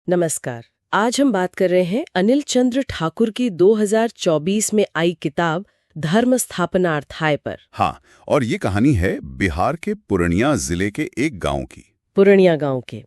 नमस्कार। आज हम बात कर रहे हैं अनिल चंद्र ठाकुर की 2024 में आई किताब धर्म स्थापनार्थाय पर। हाँ, और ये कहानी है बिहार के पूर्णिया जिले के एक गांव की। पूर्णिया गांव के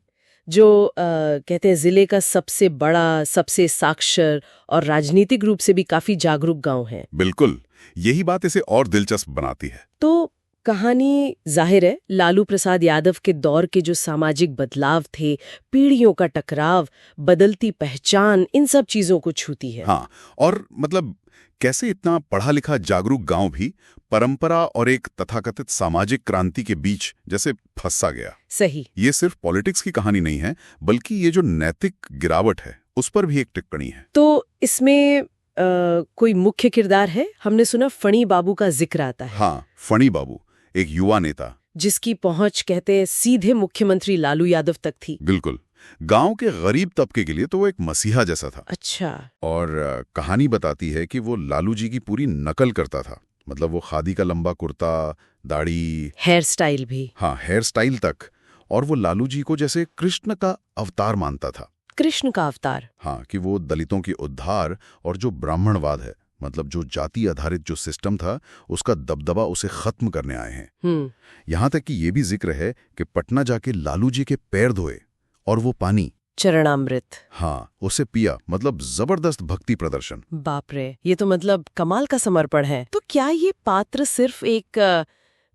जो कहते हैं जिले का सबसे बड़ा, सबसे साक्षर और राजनीतिक रूप से भी काफी जागरूक गांव है। बिल्कुल, यही बात इसे और दिलचस्प बनाती है। तो कहानी जाहिर है लालू प्रसाद यादव के दौर के जो सामाजिक बदलाव थे, पीढ़ियों का टकराव, बदलती पहचान, इन सब चीजों को छूती है। हाँ, और मतलब कैसे इतना पढ़ा लिखा जागरूक गांव भी परंपरा और एक तथाकथित सामाजिक क्रांति के बीच जैसे फंसा गया। सही। ये सिर्फ पॉलिटिक्स की कहानी नहीं है, बल्कि ये जो नैतिक गिरावट है उस पर भी एक टिप्पणी है। तो इसमें कोई मुख्य किरदार है? हमने सुना फणी बाबू का जिक्र आता है। हाँ, फणी बाबू एक युवा नेता, जिसकी पहुंच कहते हैं सीधे मुख्यमंत्री लालू यादव तक थी। बिल्कुल गांव के गरीब तबके के लिए तो वो एक मसीहा जैसा था। अच्छा। और कहानी बताती है कि वो लालू जी की पूरी नकल करता था। मतलब वो खादी का लंबा कुर्ता, दाढ़ी, हेयर स्टाइल भी। हाँ, हेयर स्टाइल तक। और वो लालू जी को जैसे कृष्ण का अवतार मानता था। कृष्ण का अवतार। हाँ, कि वो दलितों की उद्धार और जो ब्राह्मणवाद है, मतलब जो जाति आधारित जो सिस्टम था, उसका दबदबा उसे खत्म करने आए हैं। यहाँ तक कि ये भी जिक्र है कि पटना जाके लालू जी के पैर धोए और वो पानी चरणामृत, हाँ, उसे पिया। मतलब जबरदस्त भक्ति प्रदर्शन। बाप रे, ये तो मतलब कमाल का समर्पण है। तो क्या ये पात्र सिर्फ एक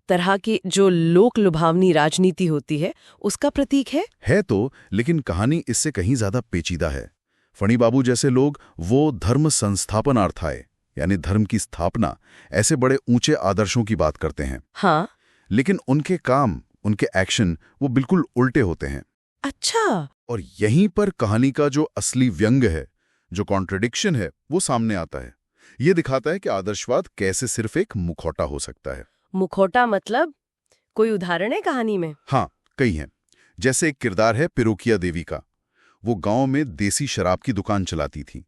तरह की जो लोक लुभावनी राजनीति होती है उसका प्रतीक है तो, लेकिन कहानी इससे कहीं ज्यादा पेचीदा है। फणी बाबू जैसे लोग वो धर्म संस्थापनार्थाय यानी धर्म की स्थापना, ऐसे बड़े ऊंचे आदर्शों की बात करते हैं। हाँ, लेकिन उनके काम, उनके एक्शन वो बिल्कुल उल्टे होते हैं। अच्छा। और यहीं पर कहानी का जो असली व्यंग है, जो कॉन्ट्रडिक्शन है, वो सामने आता है। ये दिखाता है कि आदर्शवाद कैसे सिर्फ एक मुखौटा हो सकता है। मुखौटा मतलब कोई उदाहरण है कहानी में? हाँ, कई हैं। जैसे एक किरदार है पिरोकिया देवी का। वो गांव में देसी शराब की दुकान चलाती थी।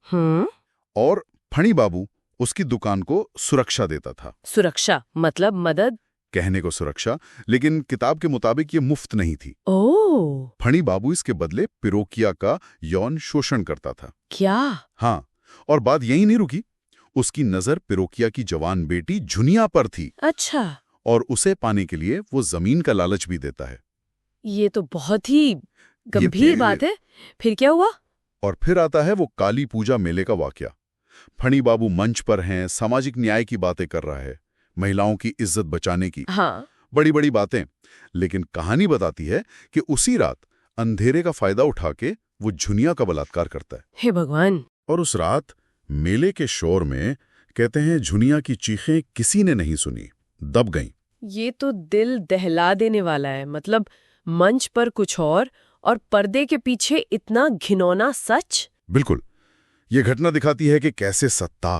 और फणी बाबू उसकी दुकान को सुरक्षा देता था। सुरक्षा मतलब मदद? कहने को सुरक्षा, लेकिन किताब के मुताबिक ये मुफ्त नहीं थी। ओह। फणी बाबू इसके बदले पिरोकिया का यौन शोषण करता था। क्या? हाँ, और बात यही नहीं रुकी। उसकी नजर पिरोकिया की जवान बेटी झुनिया पर थी। अच्छा। और उसे पाने के लिए वो जमीन का लालच भी देता है। ये तो बहुत ही गंभीर बात है। फिर क्या हुआ? और फिर आता है वो काली पूजा मेले का वाकया। फणी बाबू मंच पर हैं, सामाजिक न्याय की बातें कर रहा है, महिलाओं की इज्जत बचाने की। हाँ। बड़ी बड़ी बातें। लेकिन कहानी बताती है कि उसी रात अंधेरे का फायदा उठा के वो झुनिया का बलात्कार करता है। हे भगवान। और उस रात मेले के शोर में कहते हैं झुनिया की चीखें किसी ने नहीं सुनी, दब गईं। ये तो दिल दहला देने वाला है। मतलब मंच पर कुछ और पर्दे के पीछे इतना घिनौना सच। बिल्कुल। ये घटना दिखाती है कि कैसे सत्ता,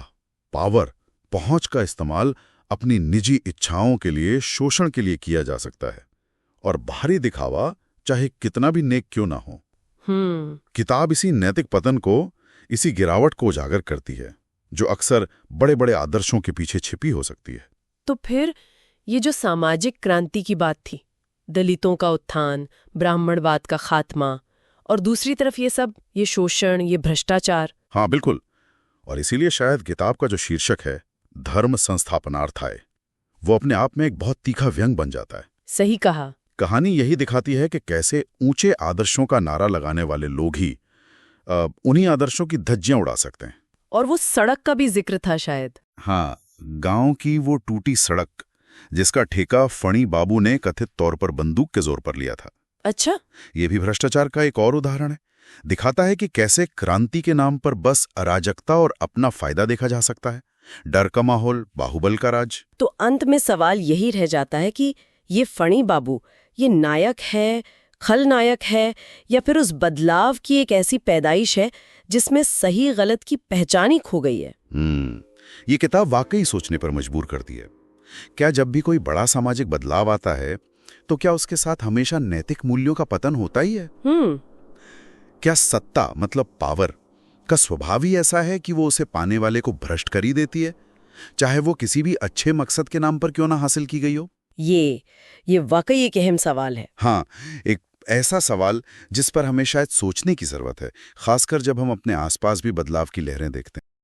पावर, पहुंच का इस्तेमाल अपनी निजी इच्छाओं के लिए, शोषण के लिए किया जा सकता है। और बाहरी दिखावा चाहे कितना भी नेक क्यों ना हो। किताब इसी नैतिक पतन को, इसी गिरावट को उजागर करती है, जो अक्सर बड़े बड़े आदर्शों के पीछे छिपी हो सकती है। तो फिर ये जो सामाजिक क्रांति की बात थी, दलितों का उत्थान, ब्राह्मणवाद का खात्मा, और दूसरी तरफ ये सब, ये शोषण, ये भ्रष्टाचार। हाँ, बिल्कुल। और इसीलिए शायद किताब का जो शीर्षक है धर्म संस्थापनार्थाय, वो अपने आप में एक बहुत तीखा व्यंग बन जाता है। सही कहा। कहानी यही दिखाती है कि कैसे ऊंचे आदर्शों का नारा लगाने वाले लोग ही उन्हीं आदर्शों की धज्जियां उड़ा सकते हैं। और वो सड़क का भी जिक्र था शायद। हाँ, गांव की वो टूटी सड़क जिसका ठेका फणी बाबू ने कथित तौर पर बंदूक के जोर पर लिया था। अच्छा। ये भी भ्रष्टाचार का एक और उदाहरण है। दिखाता है कि कैसे क्रांति के नाम पर बस अराजकता और अपना फायदा देखा जा सकता है। डर का माहौल, बाहुबल का राज। तो अंत में सवाल यही रह जाता है कि ये फणी बाबू, ये नायक है, खलनायक है, या फिर उस बदलाव की एक ऐसी पैदाइश है जिसमें सही गलत की पहचान ही खो गई है। ये किताब वाकई सोचने पर मजबूर करती है। क्या जब भी कोई बड़ा सामाजिक बदलाव आता है तो क्या उसके साथ हमेशा नैतिक मूल्यों का पतन होता ही है? क्या सत्ता मतलब पावर का स्वभाव ही ऐसा है कि वो उसे पाने वाले को भ्रष्ट कर ही देती है, चाहे वो किसी भी अच्छे मकसद के नाम पर क्यों ना हासिल की गई हो? ये वाकई एक अहम सवाल है। हाँ, एक ऐसा सवाल जिस पर हमें शायद सोचने की जरूरत है, खासकर जब हम अपने आसपास भी बदलाव की लहरें देखते हैं।